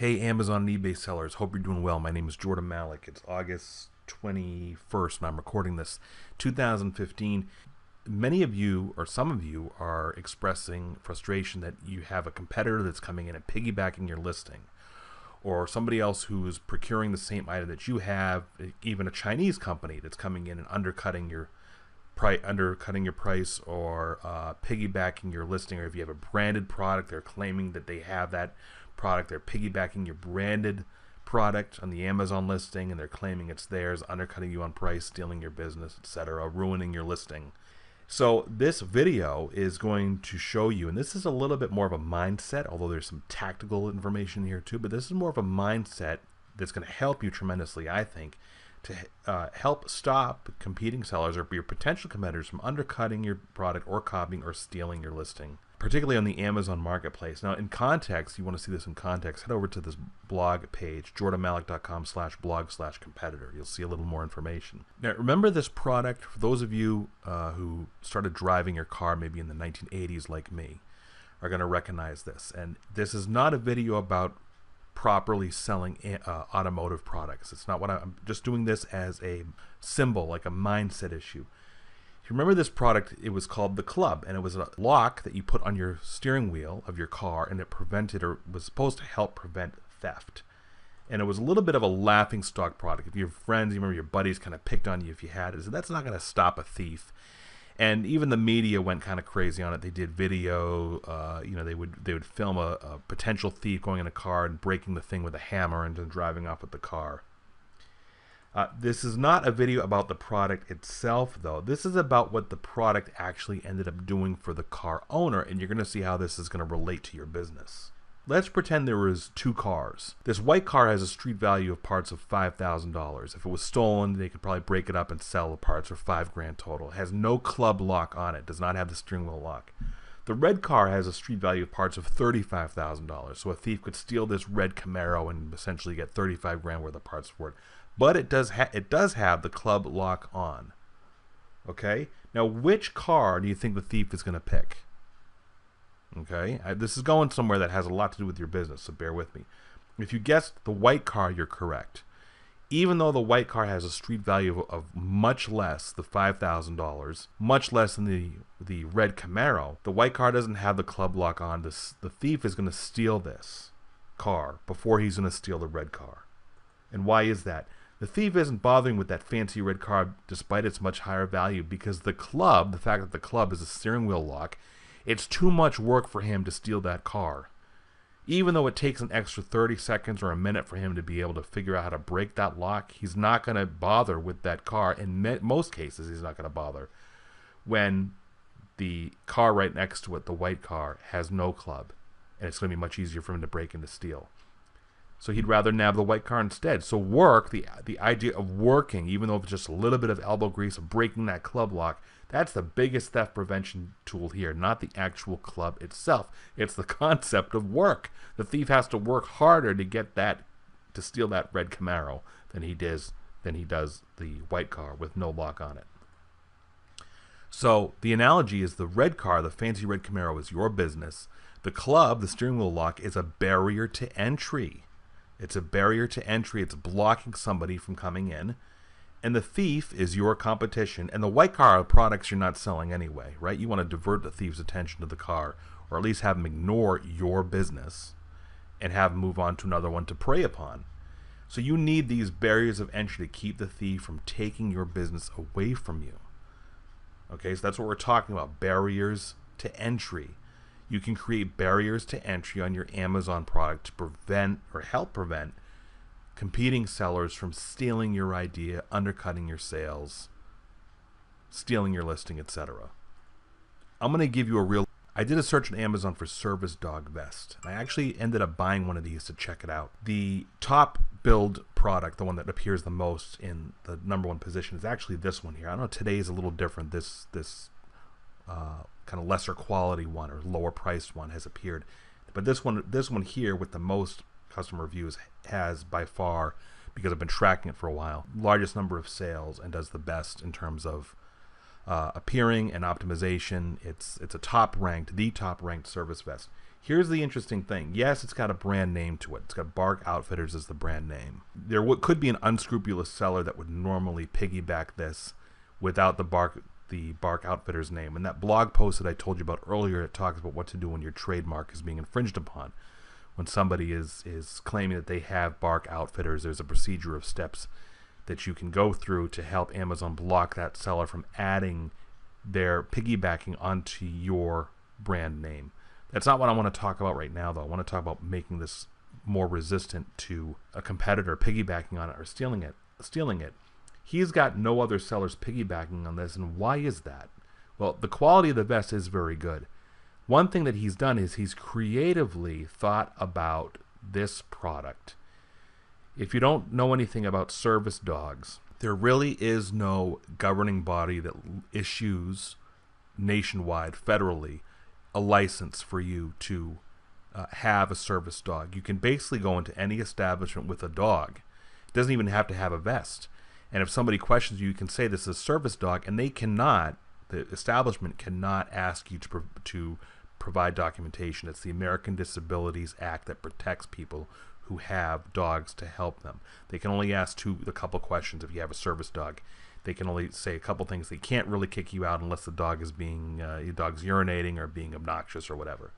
Hey, Amazon and eBay sellers. Hope you're doing well. My name is Jordan Malik. It's August 21st, and I'm recording this 2015. Many of you, or some of you, are expressing frustration that you have a competitor that's coming in and piggybacking your listing, or somebody else who's procuring the same item that you have, even a Chinese company that's coming in and undercutting your price, or piggybacking your listing. Or if you have a branded product, they're claiming that they have that product. They're piggybacking your branded product on the Amazon listing, and they're claiming it's theirs, undercutting you on price, stealing your business, etc., ruining your listing. So this video is going to show you, and this is a little bit more of a mindset, although there's some tactical information here too, but this is more of a mindset that's going to help you tremendously, I think, to help stop competing sellers or your potential competitors from undercutting your product or copying or stealing your listing, particularly on the Amazon marketplace. Now, in context, you want to see this in context, head over to this blog page, jordanmalik.com/blog/competitor. You'll see a little more information. Now, remember this product, for those of you who started driving your car maybe in the 1980s like me, are going to recognize this. And this is not a video about properly selling automotive products. It's not what I'm just doing this as a symbol, like a mindset issue. If you remember this product, it was called the Club, and it was a lock that you put on your steering wheel of your car, and it prevented, or was supposed to help prevent, theft. And it was a little bit of a laughing stock product. If your friends, you remember your buddies kind of picked on you if you had it. So that's not going to stop a thief. And even the media went kind of crazy on it. They did video. They would film a potential thief going in a car and breaking the thing with a hammer and then driving off with the car. This is not a video about the product itself, though. This is about what the product actually ended up doing for the car owner, and you're going to see how this is going to relate to your business. Let's pretend there was two cars. This white car has a street value of parts of $5,000. If it was stolen, they could probably break it up and sell the parts for $5,000 total. It has no club lock on it. Does not have the steering wheel lock. The red car has a street value of parts of $35,000. So a thief could steal this red Camaro and essentially get $35,000 worth of parts for it. But it does have the club lock on. Okay? Now, which car do you think the thief is going to pick? Okay, this is going somewhere that has a lot to do with your business, so bear with me. If you guessed the white car, you're correct. Even though the white car has a street value of much less, the $5,000, much less than the red Camaro, the white car doesn't have the club lock on. The thief is going to steal this car before he's going to steal the red car. And why is that? The thief isn't bothering with that fancy red car despite its much higher value, because the club, the fact that the club is a steering wheel lock, it's too much work for him to steal that car. Even though it takes an extra 30 seconds or a minute for him to be able to figure out how to break that lock, he's not going to bother with that car. In most cases, he's not going to bother when the car right next to it, the white car, has no club. And it's going to be much easier for him to break and to steal. So he'd rather nab the white car instead. So the idea of working, even though it's just a little bit of elbow grease, of breaking that club lock, that's the biggest theft prevention tool here, not the actual club itself. It's the concept of work. The thief has to work harder to steal that red Camaro than he does the white car with no lock on it. So the analogy is the red car, the fancy red Camaro, is your business. The club, the steering wheel lock, is a barrier to entry. It's a barrier to entry. It's blocking somebody from coming in. And the thief is your competition. And the white car are products you're not selling anyway, right? You want to divert the thief's attention to the car, or at least have him ignore your business and have him move on to another one to prey upon. So you need these barriers of entry to keep the thief from taking your business away from you. Okay, so that's what we're talking about, barriers to entry. You can create barriers to entry on your Amazon product to prevent or help prevent competing sellers from stealing your idea, undercutting your sales, stealing your listing, etc. I'm going to give you I did a search on Amazon for service dog vest. I actually ended up buying one of these to check it out. The top build product, the one that appears the most in the #1 position, is actually this one here. I know today is a little different. This kind of lesser quality one or lower priced one has appeared, but this one here with the most customer reviews has by far, because I've been tracking it for a while, largest number of sales and does the best in terms of appearing and optimization. It's the top ranked service vest. Here's the interesting thing. Yes, it's got a brand name to it. It's got Bark Outfitters as the brand name. There could be an unscrupulous seller that would normally piggyback this without the Bark Outfitters name. And that blog post that I told you about earlier, it talks about what to do when your trademark is being infringed upon. When somebody is claiming that they have Bark Outfitters, there's a procedure of steps that you can go through to help Amazon block that seller from adding their piggybacking onto your brand name. That's not what I want to talk about right now, though. I want to talk about making this more resistant to a competitor piggybacking on it or stealing it. He's got no other sellers piggybacking on this, and why is that? Well, the quality of the vest is very good. One thing that he's done is he's creatively thought about this product. If you don't know anything about service dogs, there really is no governing body that issues nationwide, federally, a license for you to have a service dog. You can basically go into any establishment with a dog. It doesn't even have to have a vest. And if somebody questions you, you can say this is a service dog, and the establishment cannot ask you to provide documentation. It's the American Disabilities Act that protects people who have dogs to help them. They can only ask a couple questions if you have a service dog. They can only say a couple things. They can't really kick you out unless the dog is your dog's urinating or being obnoxious or whatever.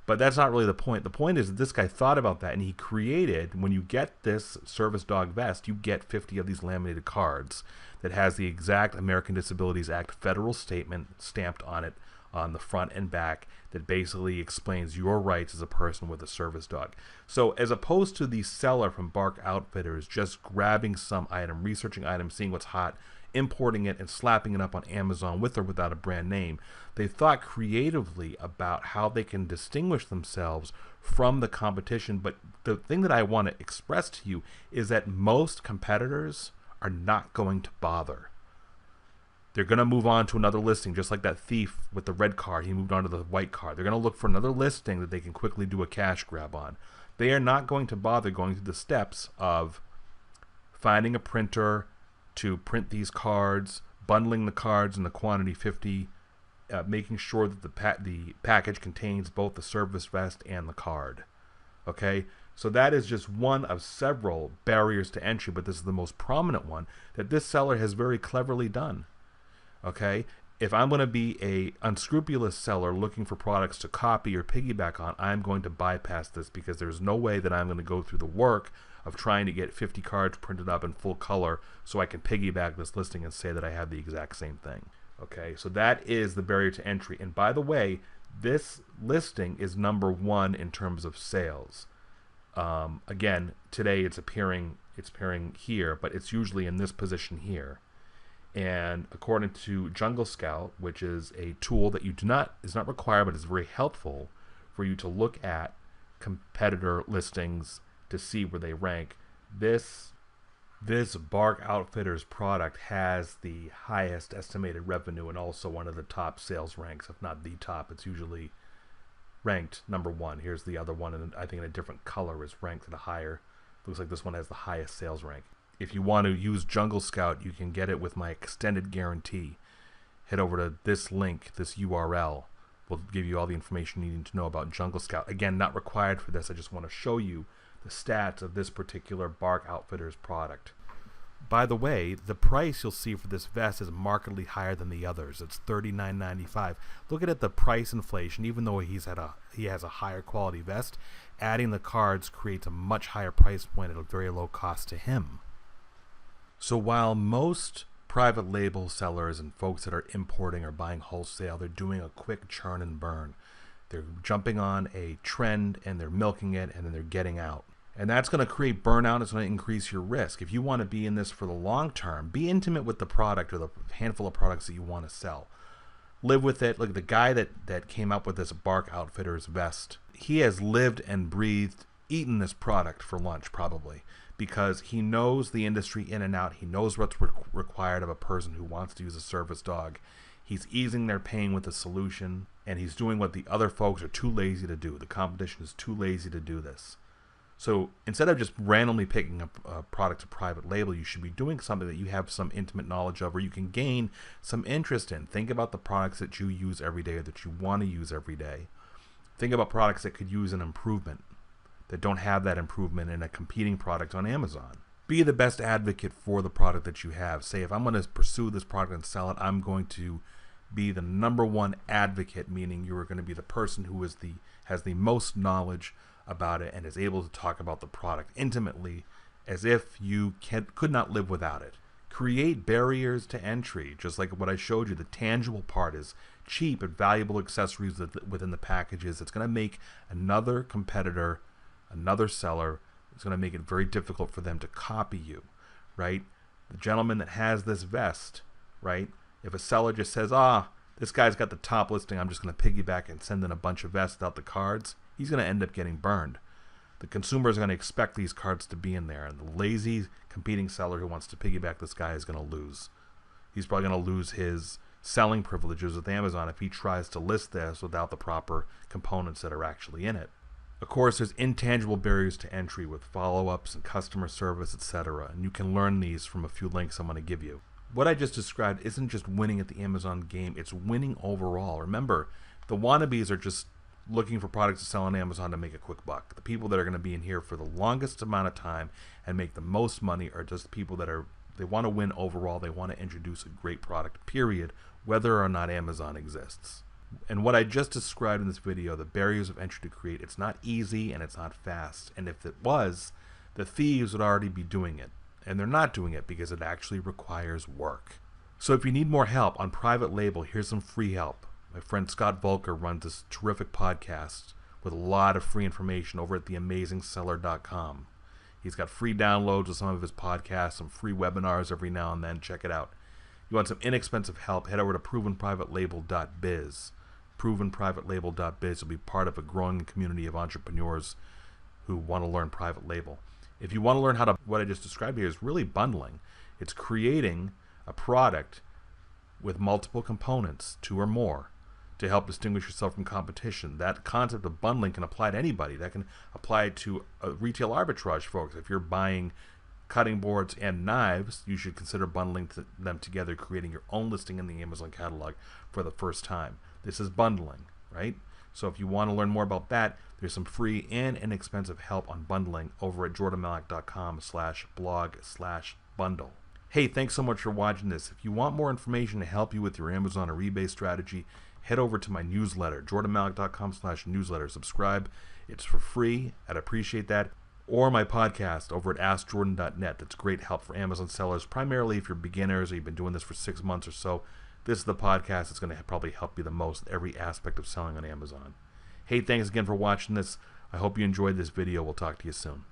But that's not really the point. The point is that this guy thought about that, and he created, when you get this service dog vest, you get 50 of these laminated cards that has the exact American Disabilities Act federal statement stamped on it on the front and back that basically explains your rights as a person with a service dog. So as opposed to the seller from Bark Outfitters just grabbing some item, researching items, seeing what's hot, importing it and slapping it up on Amazon with or without a brand name, they thought creatively about how they can distinguish themselves from the competition. But the thing that I want to express to you is that most competitors are not going to bother. They're going to move on to another listing, just like that thief with the red card. He moved on to the white card. They're going to look for another listing that they can quickly do a cash grab on. They are not going to bother going through the steps of finding a printer to print these cards, bundling the cards in the quantity 50, making sure that the package contains both the service vest and the card. Okay? So that is just one of several barriers to entry, but this is the most prominent one that this seller has very cleverly done. Okay, if I'm going to be a unscrupulous seller looking for products to copy or piggyback on, I'm going to bypass this, because there's no way that I'm going to go through the work of trying to get 50 cards printed up in full color so I can piggyback this listing and say that I have the exact same thing. Okay, so that is the barrier to entry. And by the way, this listing is #1 in terms of sales. Again, today it's appearing here, but it's usually in this position here. And according to Jungle Scout, which is a tool that is not required, but is very helpful for you to look at competitor listings to see where they rank, this Bark Outfitters product has the highest estimated revenue and also one of the top sales ranks, if not the top. It's usually ranked #1. Here's the other one, and I think in a different color is ranked at a higher. Looks like this one has the highest sales rank. If you want to use Jungle Scout, you can get it with my extended guarantee. Head over to this link, this URL. Will give you all the information you need to know about Jungle Scout. Again, not required for this. I just want to show you the stats of this particular Bark Outfitters product. By the way, the price you'll see for this vest is markedly higher than the others. It's $39.95. Look at the price inflation. Even though he has a higher quality vest, adding the cards creates a much higher price point at a very low cost to him. So while most private label sellers and folks that are importing or buying wholesale, they're doing a quick churn and burn. They're jumping on a trend and they're milking it and then they're getting out. And that's going to create burnout. It's going to increase your risk. If you want to be in this for the long term, be intimate with the product or the handful of products that you want to sell. Live with it. Look, the guy that came up with this Bark Outfitters vest, he has lived and breathed, eaten this product for lunch probably, because he knows the industry in and out. He knows what's required of a person who wants to use a service dog. He's easing their pain with a solution, and he's doing what the other folks are too lazy to do. The competition is too lazy to do this. So instead of just randomly picking up a product to private label, you should be doing something that you have some intimate knowledge of or you can gain some interest in. Think about the products that you use every day or that you want to use every day. Think about products that could use an improvement, that don't have that improvement in a competing product on Amazon. Be the best advocate for the product that you have. Say, if I'm going to pursue this product and sell it, I'm going to be the #1 advocate, meaning you are going to be the person who has the most knowledge about it and is able to talk about the product intimately as if you could not live without it. Create barriers to entry, just like what I showed you. The tangible part is cheap and valuable accessories within the packages. It's going to make another competitor, another seller, it's going to make it very difficult for them to copy you, right? The gentleman that has this vest, right? If a seller just says, this guy's got the top listing, I'm just going to piggyback and send in a bunch of vests without the cards, he's going to end up getting burned. The consumer is going to expect these cards to be in there, and the lazy competing seller who wants to piggyback this guy is going to lose. He's probably going to lose his selling privileges with Amazon if he tries to list this without the proper components that are actually in it. Of course, there's intangible barriers to entry with follow-ups and customer service, etc. And you can learn these from a few links I'm going to give you. What I just described isn't just winning at the Amazon game, it's winning overall. Remember, the wannabes are just looking for products to sell on Amazon to make a quick buck. The people that are going to be in here for the longest amount of time and make the most money are just people that they want to win overall. They want to introduce a great product, period, whether or not Amazon exists. And what I just described in this video, the barriers of entry to create, it's not easy and it's not fast. And if it was, the thieves would already be doing it. And they're not doing it because it actually requires work. So if you need more help on private label, here's some free help. My friend Scott Volker runs this terrific podcast with a lot of free information over at theamazingseller.com. He's got free downloads of some of his podcasts, some free webinars every now and then. Check it out. You want some inexpensive help, head over to provenprivatelabeL.biz. provenprivatelabeL.biz will be part of a growing community of entrepreneurs who want to learn private label. If you want to learn how to, what I just described here is really bundling. It's creating a product with multiple components, 2 or more, to help distinguish yourself from competition. That concept of bundling can apply to anybody. That can apply to retail arbitrage folks. If you're buying cutting boards and knives, you should consider bundling them together, creating your own listing in the Amazon catalog for the first time. This is bundling, right? So if you want to learn more about that, there's some free and inexpensive help on bundling over at jordanmalik.com/blog/bundle. Hey, thanks so much for watching this. If you want more information to help you with your Amazon or eBay strategy, head over to my newsletter, jordanmalik.com/newsletter. Subscribe. It's for free. I'd appreciate that. Or my podcast over at AskJordan.net. That's great help for Amazon sellers, primarily if you're beginners or you've been doing this for 6 months or so. This is the podcast that's going to probably help you the most in every aspect of selling on Amazon. Hey, thanks again for watching this. I hope you enjoyed this video. We'll talk to you soon.